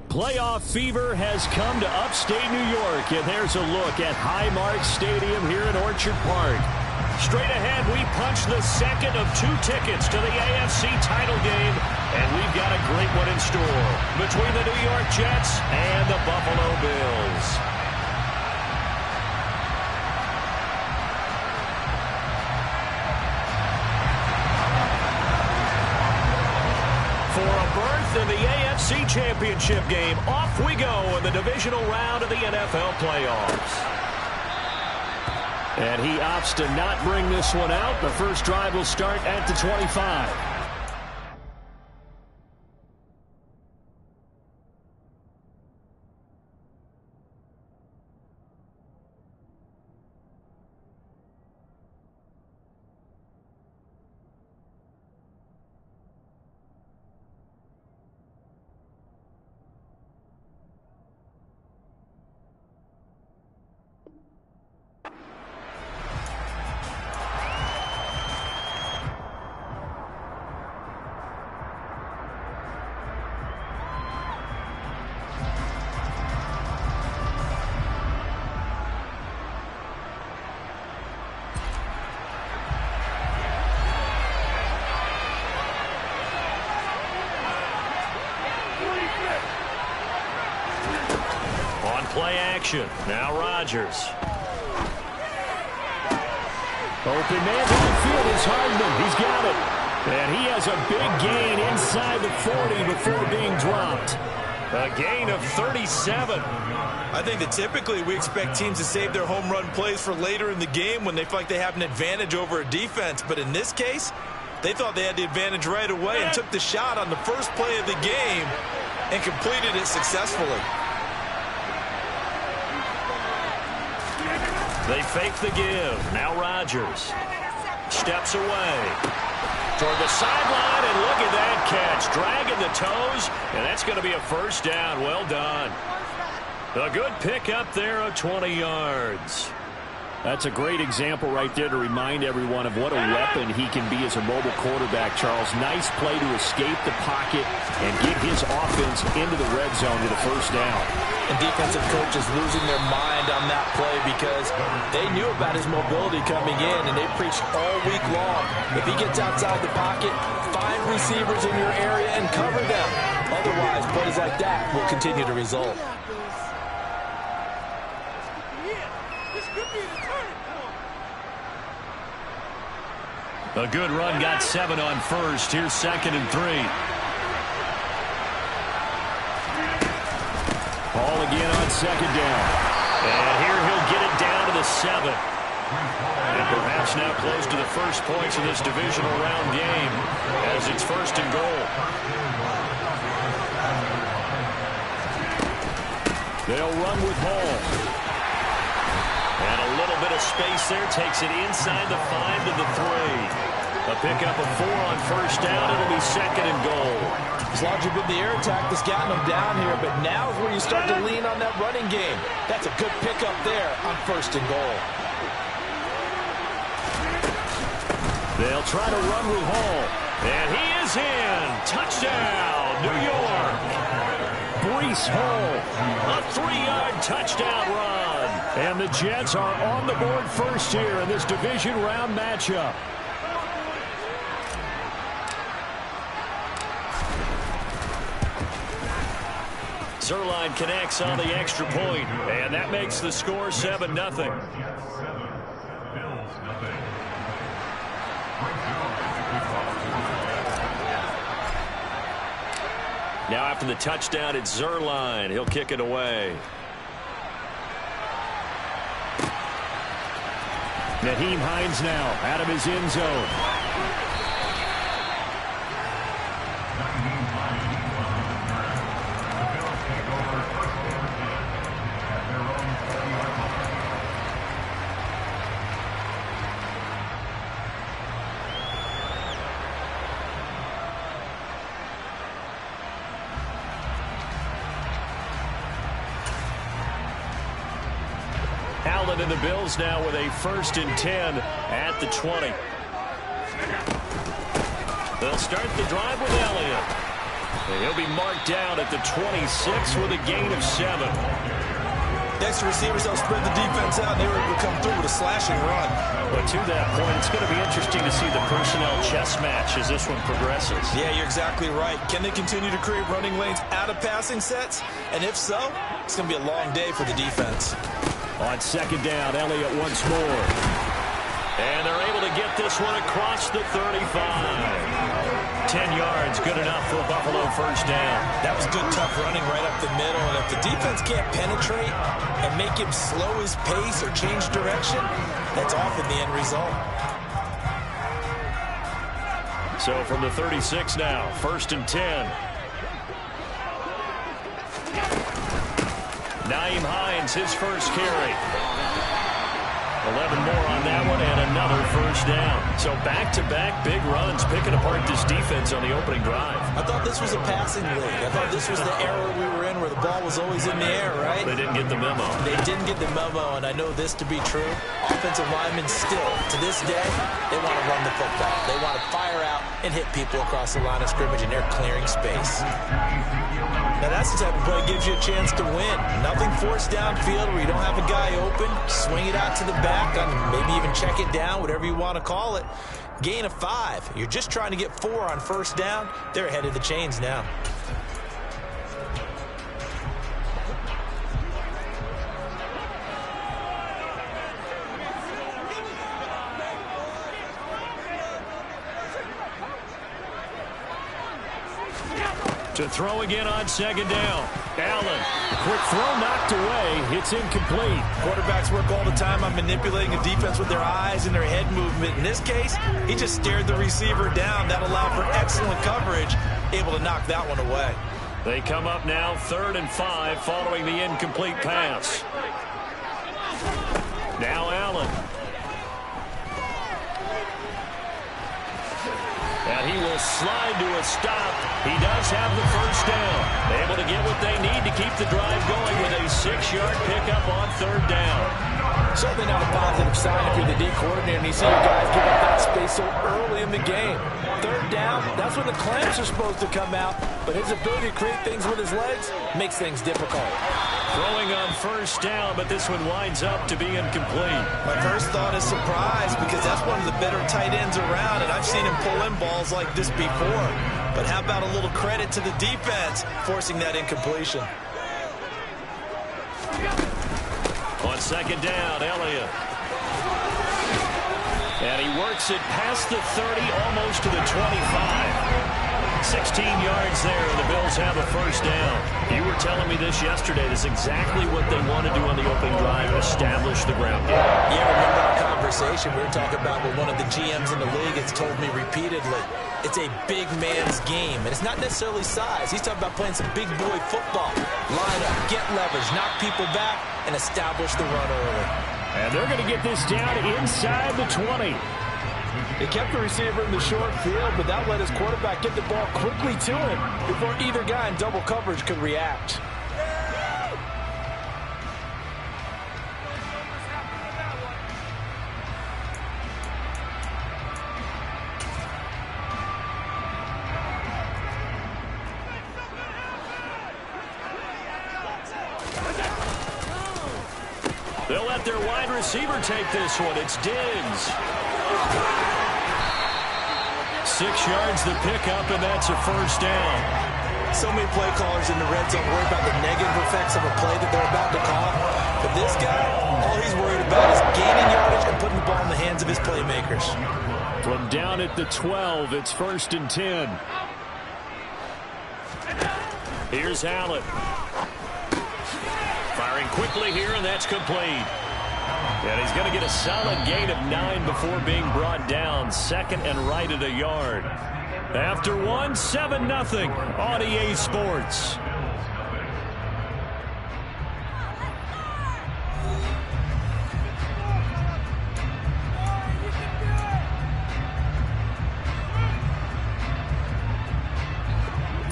Playoff fever has come to upstate New York, and there's a look at Highmark Stadium here in Orchard Park. Straight ahead, we punch the second of 2 tickets to the AFC title game, and we've got a great one in store between the New York Jets and the Buffalo Bills. For a berth in the AFC Championship game, off we go in the divisional round of the NFL playoffs. And he opts to not bring this one out. The first drive will start at the 25. Play action. Now Rodgers. Open man to the field is Hardman. He's got it. And he has a big gain inside the 40 before being dropped. A gain of 37. I think that typically we expect teams to save their home run plays for later in the game when they feel like they have an advantage over a defense. But in this case, they thought they had the advantage right away and took the shot on the first play of the game and completed it successfully. They fake the give. Now Rodgers steps away toward the sideline, and look at that catch. Dragging the toes, and that's going to be a first down. Well done. A good pick up there of 20 yards. That's a great example right there to remind everyone of what a weapon he can be as a mobile quarterback, Charles. Nice play to escape the pocket and get his offense into the red zone with a first down. And defensive coaches losing their mind on that play because they knew about his mobility coming in, and they preached all week long. If he gets outside the pocket, find receivers in your area and cover them. Otherwise, plays like that will continue to result. A good run, got 7 on first. Here's 2nd and 3. Ball again on 2nd down. And here he'll get it down to the 7. And perhaps now close to the first points of this divisional round game as it's 1st and goal. They'll run with Hall. And a little bit of space there, takes it inside the 5 to the 3. A pickup of 4 on first down. It'll be 2nd and goal. It's largely been the air attack that's gotten them down here, but now is where you start to lean on that running game. That's a good pickup there on 1st and goal. They'll try to run with Hall. And he is in. Touchdown, New York. Breece Hall, a 3-yard touchdown run. And the Jets are on the board first here in this division round matchup. Zuerlein connects on the extra point, and that makes the score 7-0. Now after the touchdown, it's Zuerlein. He'll kick it away. Nyheim Hines now out of his end zone. Allen and the Bills now with a 1st and 10 at the 20. They'll start the drive with Elliott. And he'll be marked down at the 26 with a gain of 7. Next receivers, they'll spread the defense out, and they were able to come through with a slashing run. But to that point, it's going to be interesting to see the personnel chess match as this one progresses. Yeah, you're exactly right. Can they continue to create running lanes out of passing sets? And if so, it's going to be a long day for the defense. On second down, Elliott once more. And they're able to get this one across the 35. 10 yards, good enough for a Buffalo first down. That was good, tough running right up the middle. And if the defense can't penetrate and make him slow his pace or change direction, that's often the end result. So from the 36 now, first and 10. Nyheim Hines, his first carry. 11 more on that one and another first down. So back-to-back big runs picking apart this defense on the opening drive. I thought this was a passing league. I thought this was the era we were in where the ball was always in the air, right? They didn't get the memo. They didn't get the memo, and I know this to be true. Offensive linemen still, to this day, they want to run the football. They want to fire out and hit people across the line of scrimmage, and they're clearing space. Now, that's the type of play that gives you a chance to win. Nothing forced downfield where you don't have a guy open. Swing it out to the back, maybe even check it down, whatever you want to call it. Gain of 5. You're just trying to get 4 on first down. They're ahead of the chains now. To throw again on second down. Allen, quick throw knocked away. It's incomplete. Quarterbacks work all the time on manipulating a defense with their eyes and their head movement. In this case, he just stared the receiver down. That allowed for excellent coverage, able to knock that one away. They come up now 3rd and 5 following the incomplete pass. Now Allen. And he will slide to a stop. He does have the first down. Able to get what they need to keep the drive going with a 6-yard pickup on 3rd down. Certainly not a positive sign if you're the D coordinator and you see your guys give up that space so early in the game. 3rd down, that's when the clamps are supposed to come out, but his ability to create things with his legs makes things difficult. Throwing on first down, but this one winds up to be incomplete. My first thought is surprise because that's one of the better tight ends around, and I've seen him pull in balls like this before. But how about a little credit to the defense forcing that incompletion? On second down, Elliott. And he works it past the 30, almost to the 25. 16 yards there, and the Bills have a first down. You were telling me this yesterday. This is exactly what they want to do on the opening drive, establish the ground game. Yeah, remember our conversation we were talking about with one of the GMs in the league has told me repeatedly, it's a big man's game, and it's not necessarily size. He's talking about playing some big boy football. Line up, get leverage, knock people back, and establish the run early. And they're going to get this down inside the 20. He kept the receiver in the short field, but that let his quarterback get the ball quickly to him before either guy in double coverage could react. They'll let their wide receiver take this one. It's Diggs. 6 yards the pickup, and that's a first down. So many play callers in the red zone worry about the negative effects of a play that they're about to call. But this guy, all he's worried about is gaining yardage and putting the ball in the hands of his playmakers. From down at the 12, it's 1st and 10. Here's Allen. Firing quickly here, and that's complete. And he's going to get a solid gain of 9 before being brought down. 2nd and right at a yard. After 1, 7-0 on EA Sports.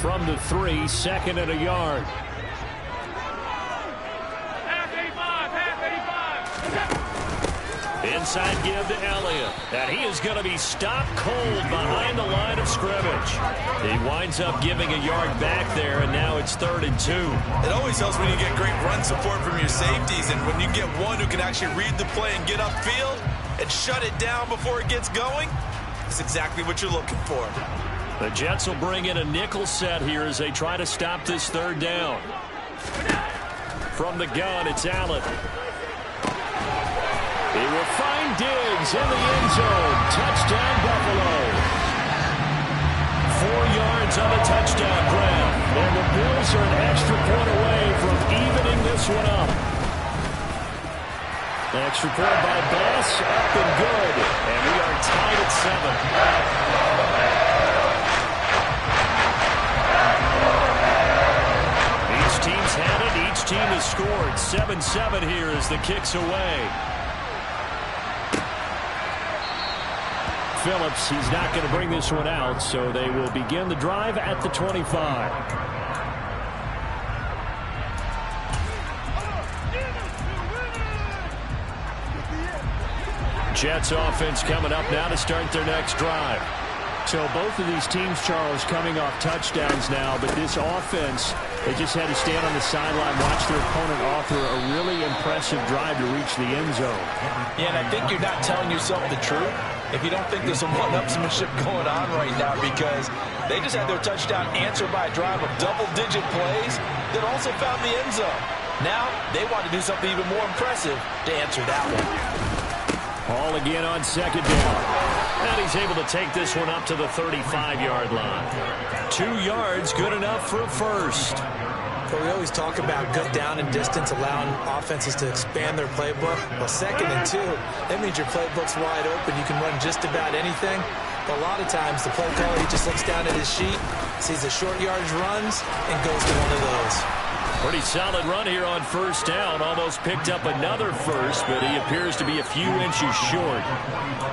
From the 3, 2nd and a yard. inside give to Elliott. And he is going to be stopped cold behind the line of scrimmage. He winds up giving a yard back there, and now it's 3rd and 2. It always helps when you get great run support from your safeties, and when you get one who can actually read the play and get upfield and shut it down before it gets going, it's exactly what you're looking for. The Jets will bring in a nickel set here as they try to stop this 3rd down. From the gun, it's Allen. He will find Diggs in the end zone. Touchdown, Buffalo. 4 yards on the touchdown grab. And the Bills are an extra point away from evening this one up. The extra point by Bass, up and good. And we are tied at 7. Each team's had it. Each team has scored. 7-7 here as the kick's away. Phillips, he's not going to bring this one out, so they will begin the drive at the 25. Jets offense coming up now to start their next drive. So both of these teams, Charles, coming off touchdowns now, but this offense, they just had to stand on the sideline, watch their opponent author a really impressive drive to reach the end zone. Yeah, and I think you're not telling yourself the truth if you don't think there's some one-upsmanship going on right now, because they just had their touchdown answered by a drive of double-digit plays that also found the end zone. Now they want to do something even more impressive to answer that one. Hall again on 2nd down. And he's able to take this one up to the 35-yard line. 2 yards, good enough for a first. But we always talk about good down and distance, allowing offenses to expand their playbook. Well, 2nd and 2, that means your playbook's wide open. You can run just about anything. But a lot of times, the play caller, he just looks down at his sheet, sees the short yardage runs, and goes to one of those. Pretty solid run here on 1st down. Almost picked up another first, but he appears to be a few inches short.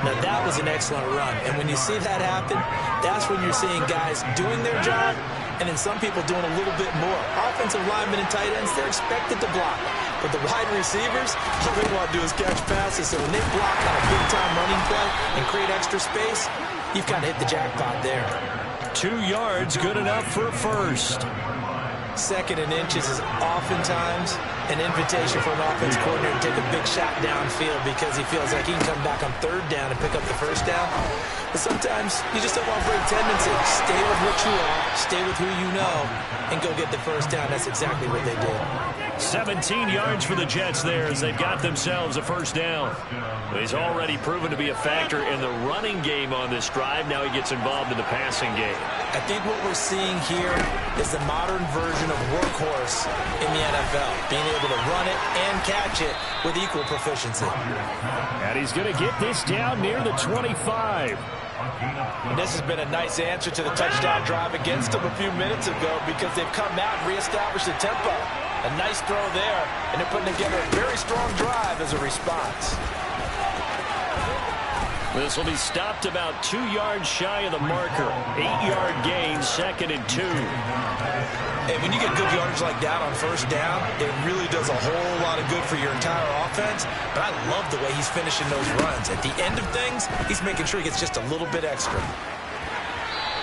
Now, that was an excellent run. And when you see that happen, that's when you're seeing guys doing their job, and then some people doing a little bit more. Offensive linemen and tight ends, they're expected to block. But the wide receivers, all they want to do is catch passes. So when they block on a big-time running play and create extra space, you've kind of hit the jackpot there. 2 yards, good enough for a first. 2nd and inches is oftentimes an invitation for an offense coordinator to take a big shot downfield because he feels like he can come back on 3rd down and pick up the 1st down. But sometimes you just don't want to break tendencies. Stay with what you are, stay with who you know, and go get the 1st down. That's exactly what they did. 17 yards for the Jets there as they've got themselves a 1st down. He's already proven to be a factor in the running game on this drive. Now he gets involved in the passing game. I think what we're seeing here is the modern version of workhorse in the NFL, being able to run it and catch it with equal proficiency. And he's going to get this down near the 25. And this has been a nice answer to the touchdown drive against them a few minutes ago because they've come out and reestablished the tempo. A nice throw there, and they're putting together a very strong drive as a response. This will be stopped about 2 yards shy of the marker. 8-yard gain, 2nd and 2. And when you get good yardage like that on 1st down, it really does a whole lot of good for your entire offense. But I love the way he's finishing those runs. At the end of things, he's making sure he gets just a little bit extra.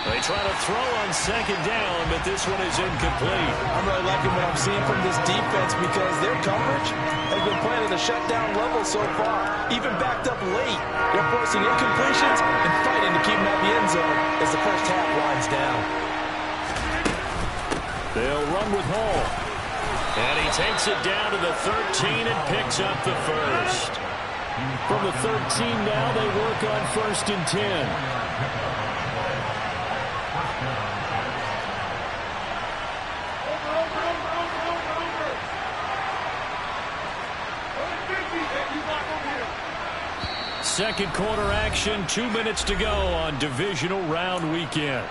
They try to throw on 2nd down, but this one is incomplete. I'm really liking what I'm seeing from this defense because their coverage has been playing at a shutdown level so far. Even backed up late, they're forcing incompletions and fighting to keep them at the end zone as the 1st half winds down. They'll run with Hall. And he takes it down to the 13 and picks up the first. From the 13 now, they work on 1st and 10. Second quarter action, 2 minutes to go on divisional round weekend.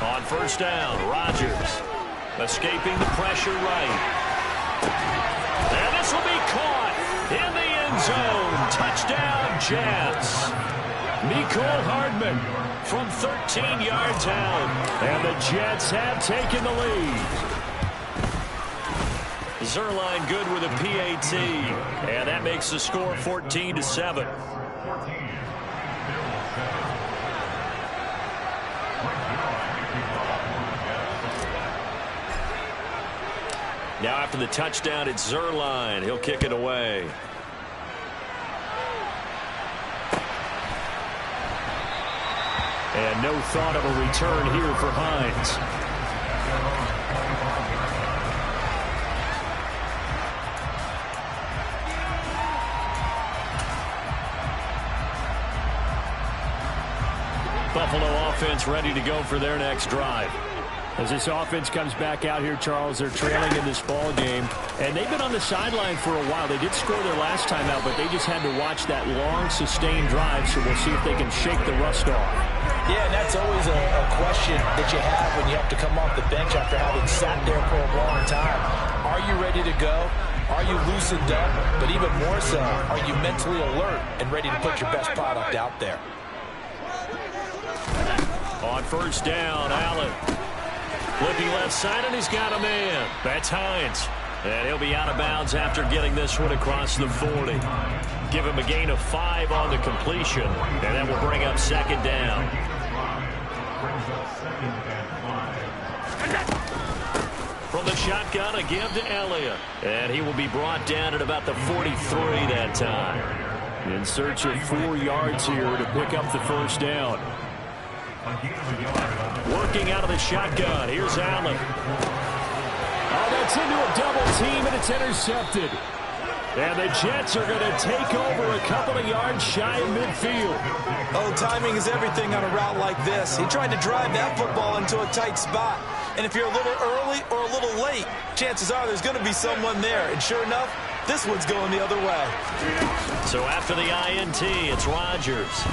On 1st down, Rodgers escaping the pressure right. And this will be caught in the end zone. Touchdown, Jets. Mecole Hardman from 13 yards out. And the Jets have taken the lead. Zuerlein good with a PAT. And that makes the score 14-7. Now after the touchdown, it's Zuerlein. He'll kick it away. And no thought of a return here for Hines. Buffalo offense ready to go for their next drive. As this offense comes back out here, Charles, they're trailing in this ball game, and they've been on the sideline for a while. They did score their last time out, but they just had to watch that long, sustained drive, so we'll see if they can shake the rust off. Yeah, and that's always a question that you have when you have to come off the bench after having sat there for a long time. Are you ready to go? Are you loosened up? But even more so, are you mentally alert and ready to put your best product out there? On first down, Allen. Looking left side, and he's got a man. That's Hines. And he'll be out of bounds after getting this one across the 40. Give him a gain of 5 on the completion, and that will bring up second down. From the shotgun, a give to Elliott. And he will be brought down at about the 43 that time. In search of 4 yards here to pick up the first down. Working out of the shotgun. Here's Allen. Oh, that's into a double team, and it's intercepted. And the Jets are going to take over a couple of yards shy of midfield. Oh, timing is everything on a route like this. He tried to drive that football into a tight spot. And if you're a little early or a little late, chances are there's going to be someone there. And sure enough, this one's going the other way. So after the INT, it's Rodgers.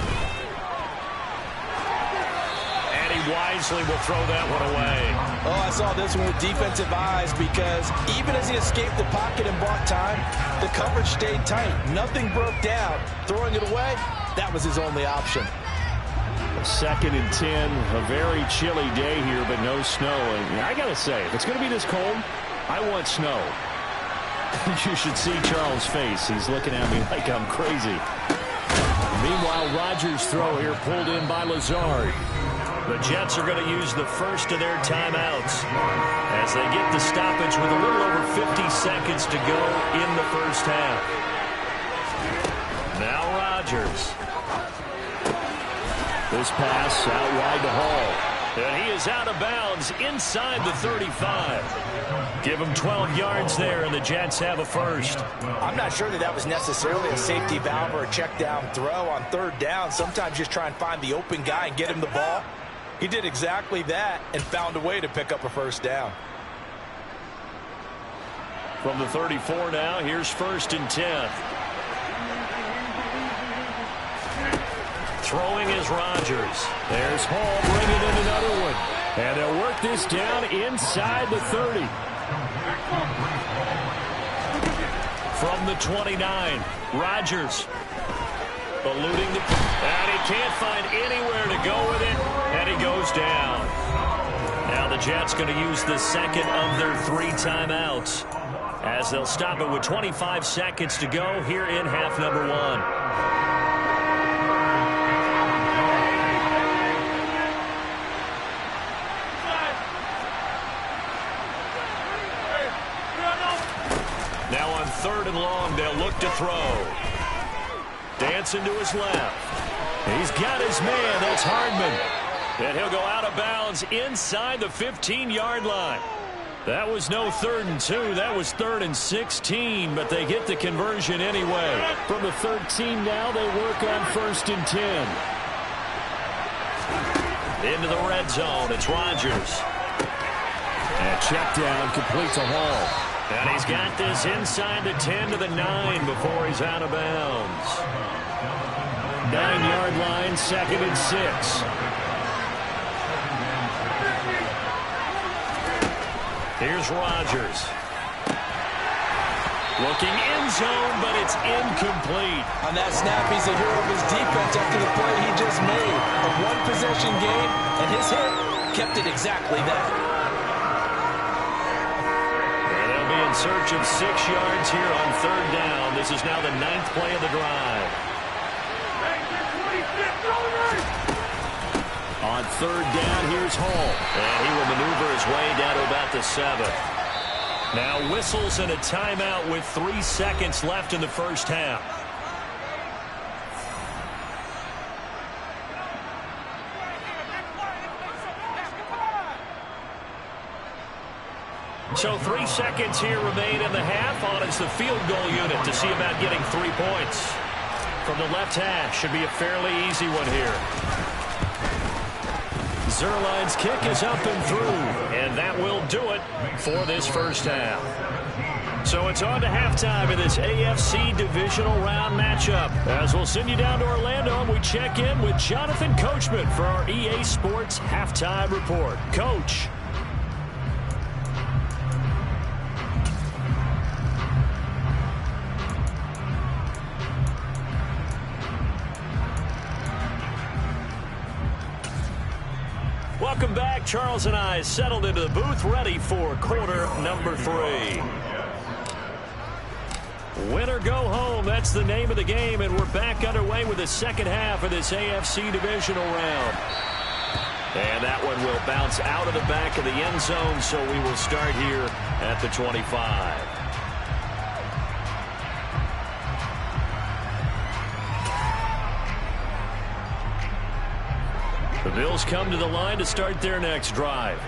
Wisely will throw that one away. Oh, I saw this one with defensive eyes because even as he escaped the pocket and bought time, the coverage stayed tight. Nothing broke down. Throwing it away, that was his only option. 2nd and 10, a very chilly day here, but no snow. And I got to say, if it's going to be this cold, I want snow. You should see Charles' face. He's looking at me like I'm crazy. Meanwhile, Rodgers' throw here pulled in by Lazard. The Jets are going to use the first of their timeouts as they get the stoppage with a little over 50 seconds to go in the first half. Now Rodgers. This pass out wide to Hall. And he is out of bounds inside the 35. Give him 12 yards there, and the Jets have a first. I'm not sure that was necessarily a safety valve or a check down throw on 3rd down. Sometimes just try and find the open guy and get him the ball. He did exactly that and found a way to pick up a first down. From the 34 now, here's 1st and 10. Throwing is Rodgers. There's Hall bringing in another one. And they'll work this down inside the 30. From the 29, Rodgers. Eluding the... And he can't find anywhere to go with it. And he goes down. Now the Jets going to use the second of their 3 timeouts as they'll stop it with 25 seconds to go here in half number 1. Now on 3rd and long, they'll look to throw. Dancing to his left. He's got his man. That's Hardman. And he'll go out of bounds inside the 15-yard line. That was no 3rd and 2. That was 3rd and 16, but they get the conversion anyway. From the 13 now, they work on 1st and 10. Into the red zone. It's Rodgers. And check down complete to Hall. And he's got this inside the 10 to the 9 before he's out of bounds. 9-yard line, 2nd and 6. Here's Rodgers. Looking end zone, but it's incomplete. On that snap, he's a hero of his defense after the play he just made. A one-possession game, and his hit kept it exactly that. And they'll be in search of 6 yards here on third down. This is now the 9th play of the drive. On third down, here's Hall. And he will maneuver his way down to about the 7. Now whistles and a timeout with 3 seconds left in the first half. So 3 seconds here remain in the half. On is the field goal unit to see about getting 3 points. From the left hash, should be a fairly easy one here. Zuerlein's kick is up and through, and that will do it for this first half. So it's on to halftime in this AFC divisional round matchup. As we'll send you down to Orlando, and we check in with Jonathan Coachman for our EA Sports Halftime Report. Coach. Welcome back. Charles and I settled into the booth, ready for quarter number 3. Win or go home, that's the name of the game, and we're back underway with the second half of this AFC divisional round. And that one will bounce out of the back of the end zone, so we will start here at the 25. The Bills come to the line to start their next drive.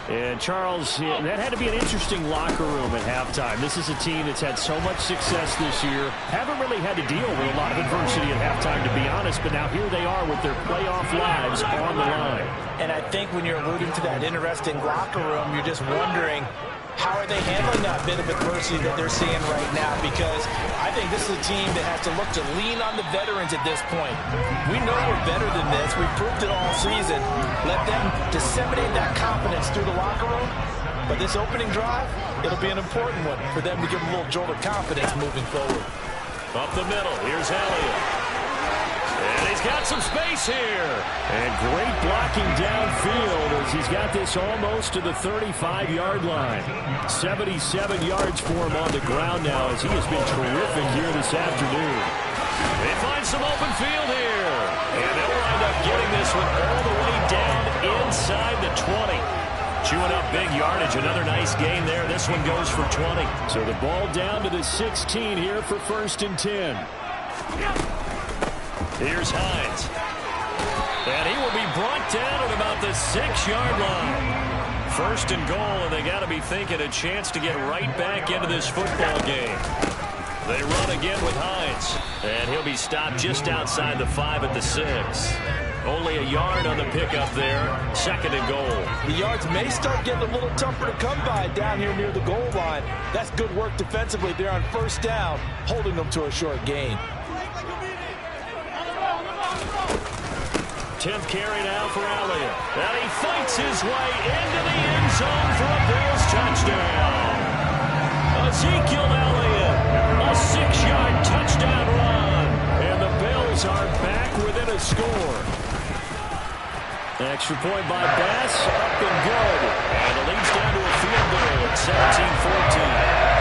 And, Charles, that had to be an interesting locker room at halftime. This is a team that's had so much success this year. Haven't really had to deal with a lot of adversity at halftime, to be honest. But now here they are with their playoff lives on the line. And I think when you're alluding to that interesting locker room, you're just wondering, how are they handling that bit of adversity that they're seeing right now? Because I think this is a team that has to look to lean on the veterans at this point. We know we're better than this. We've proved it all season. Let them disseminate that confidence through the locker room. But this opening drive, it'll be an important one for them to give them a little jolt of confidence moving forward. Up the middle, here's Elliott. And he's got some space here. And great blocking downfield as he's got this almost to the 35-yard line. 77 yards for him on the ground now as he has been terrific here this afternoon. They find some open field here. And they'll wind up getting this one all the way down inside the 20. Chewing up big yardage. Another nice gain there. This one goes for 20. So the ball down to the 16 here for 1st and 10. Here's Hines. And he will be brought down at about the 6-yard line. 1st and goal, and they got to be thinking a chance to get right back into this football game. They run again with Hines. And he'll be stopped just outside the 5 at the 6. Only a yard on the pickup there. 2nd and goal. The yards may start getting a little tougher to come by down here near the goal line. That's good work defensively there on 1st down, holding them to a short gain. 10th carry now for Elliott. And he fights his way into the end zone for a Bills touchdown. Ezekiel Elliott, a 6-yard touchdown run. And the Bills are back within a score. Extra point by Bass, up and good. And it leads down to a field goal at 17-14.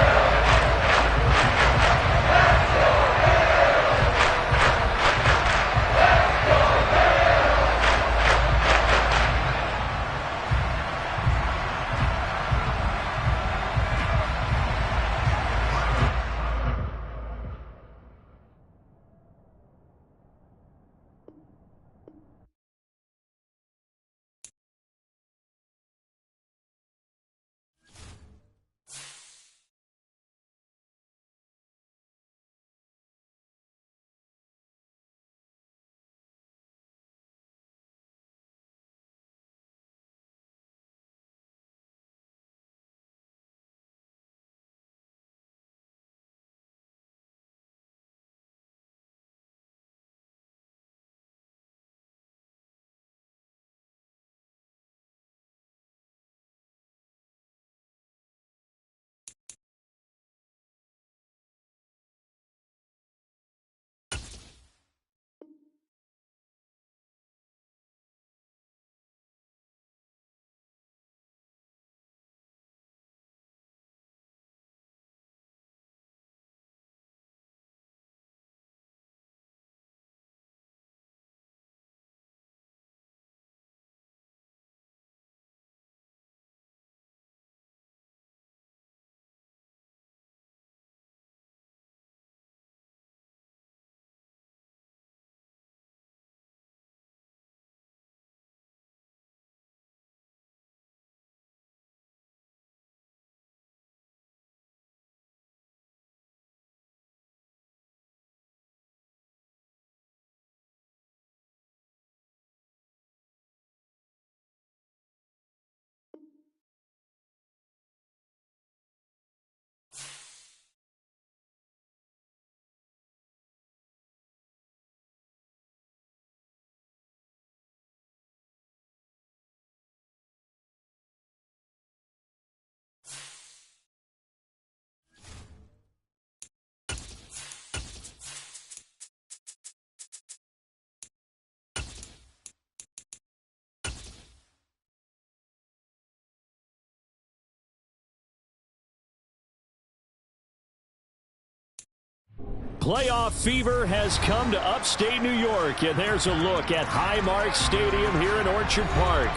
Playoff fever has come to upstate New York, and there's a look at Highmark Stadium here in Orchard Park.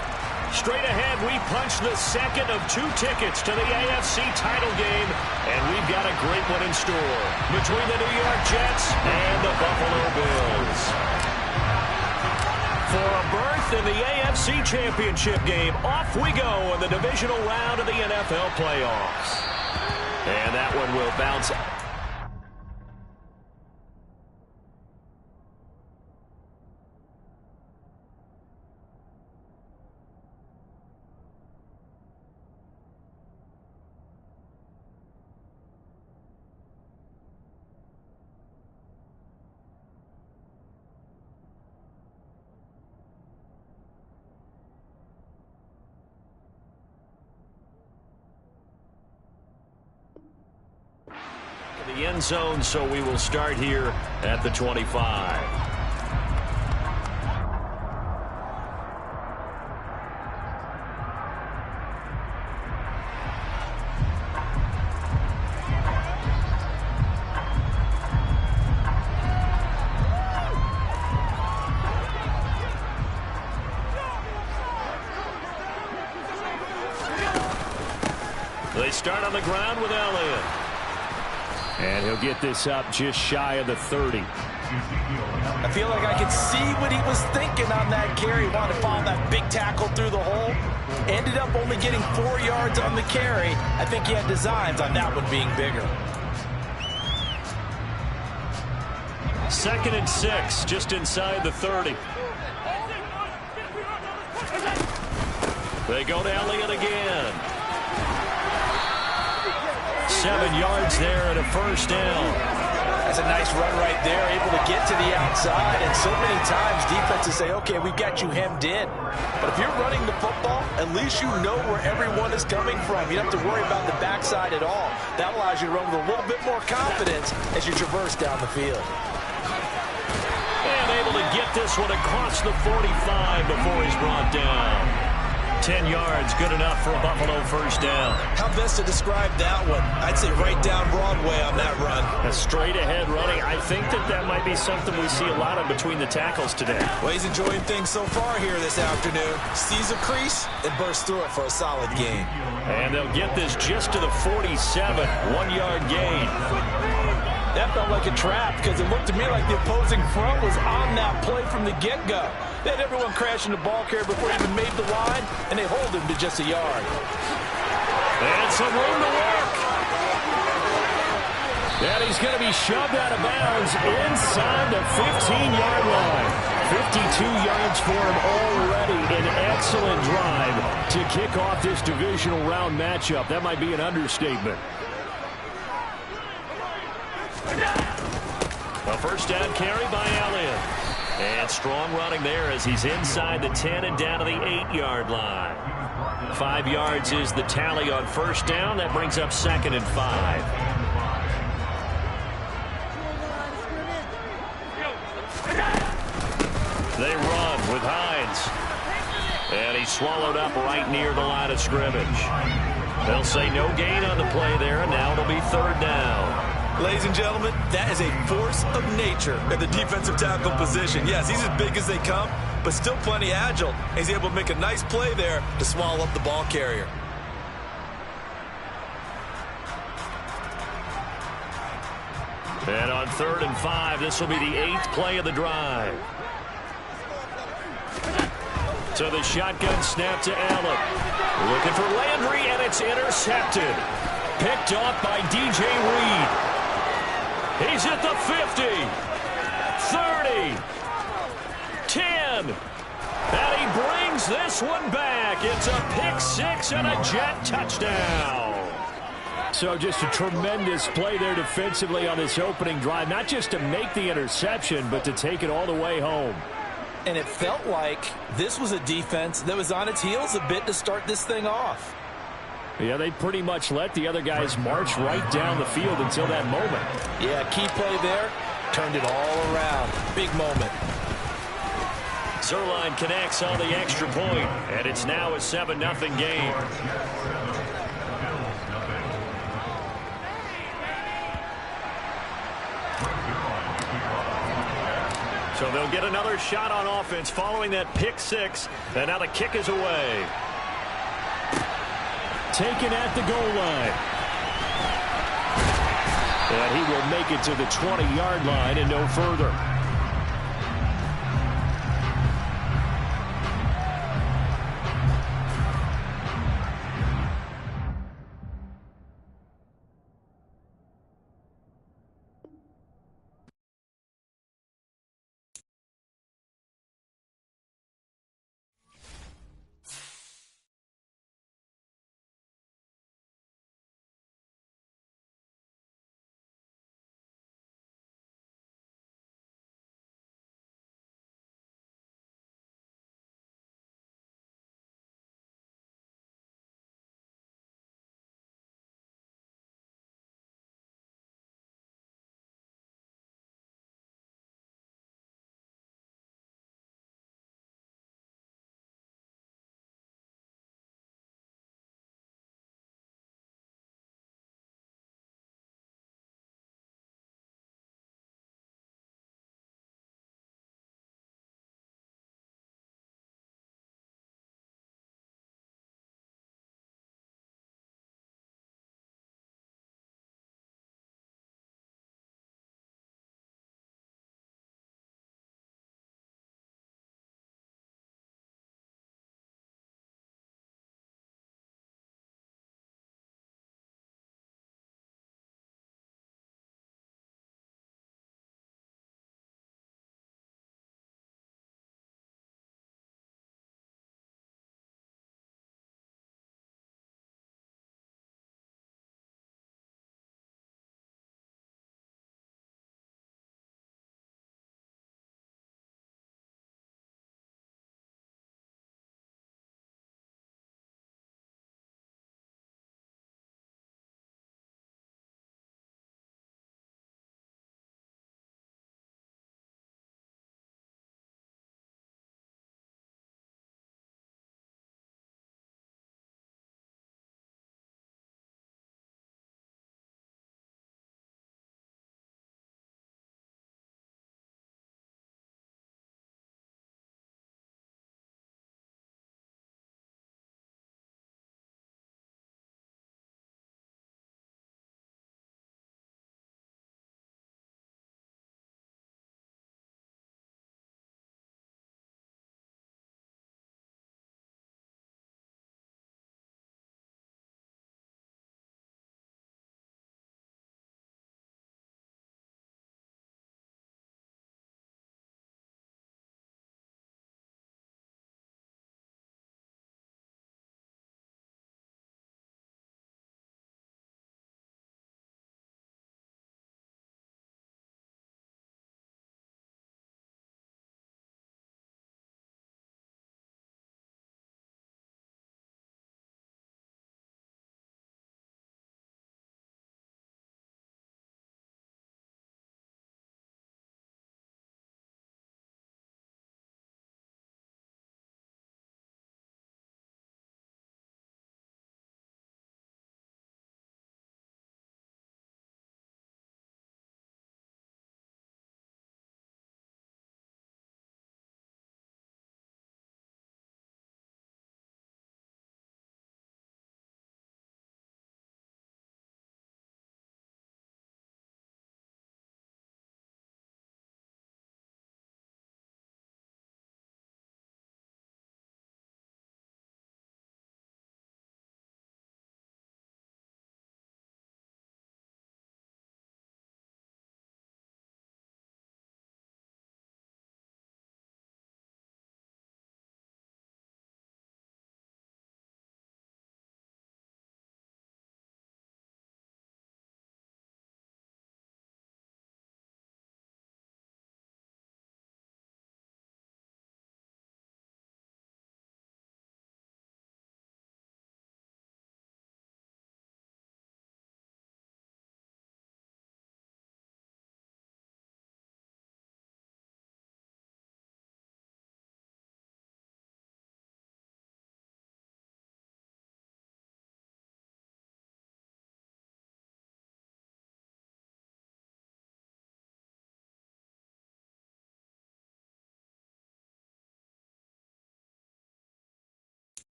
Straight ahead, we punch the second of 2 tickets to the AFC title game, and we've got a great one in store between the New York Jets and the Buffalo Bills. For a berth in the AFC Championship game, off we go in the divisional round of the NFL playoffs. And that one will bounce. The end zone, so we will start here at the 25. They start on the ground with Elliott. And he'll get this up just shy of the 30. I feel like I could see what he was thinking on that carry. Wanted to follow that big tackle through the hole. Ended up only getting 4 yards on the carry. I think he had designs on that one being bigger. 2nd and 6, just inside the 30. They go to Elliott again. 7 yards there and a first down. That's a nice run right there, able to get to the outside. And so many times defenses say, okay, we've got you hemmed in. But if you're running the football, at least you know where everyone is coming from. You don't have to worry about the backside at all. That allows you to run with a little bit more confidence as you traverse down the field. And able to get this one across the 45 before he's brought down. 10 yards, good enough for a Buffalo first down. How best to describe that one? I'd say right down Broadway on that run. A straight ahead running. I think that might be something we see a lot of between the tackles today. Well, he's enjoying things so far here this afternoon. Sees a crease and bursts through it for a solid gain. And they'll get this just to the 47, 1-yard gain. That felt like a trap because it looked to me like the opposing front was on that play from the get-go. They had everyone crashing the ball carrier before he even made the line, and they hold him to just a yard. And some room to work. And he's going to be shoved out of bounds inside the 15-yard line. 52 yards for him already. An excellent drive to kick off this divisional round matchup. That might be an understatement. A first down carry by Elliott. And strong running there as he's inside the 10 and down to the 8-yard line. 5 yards is the tally on first down. That brings up 2nd and 5. They run with Hines. And he's swallowed up right near the line of scrimmage. They'll say no gain on the play there, and now it'll be 3rd down. Ladies and gentlemen, that is a force of nature at the defensive tackle position. Yes, he's as big as they come, but still plenty agile. He's able to make a nice play there to swallow up the ball carrier. And on 3rd and 5, this will be the 8th play of the drive. To the shotgun snap to Allen. Looking for Landry, and it's intercepted. Picked off by DJ Reed. He's at the 50, 30, 10, and he brings this one back. It's a pick 6 and a Jet touchdown. So just a tremendous play there defensively on this opening drive, not just to make the interception, but to take it all the way home. And it felt like this was a defense that was on its heels a bit to start this thing off. Yeah, they pretty much let the other guys march right down the field until that moment. Yeah, key play there. Turned it all around. Big moment. Zuerlein connects on the extra point, and it's now a 7-0 game. So they'll get another shot on offense following that pick six. And now the kick is away. Taken at the goal line. And he will make it to the 20-yard line and no further.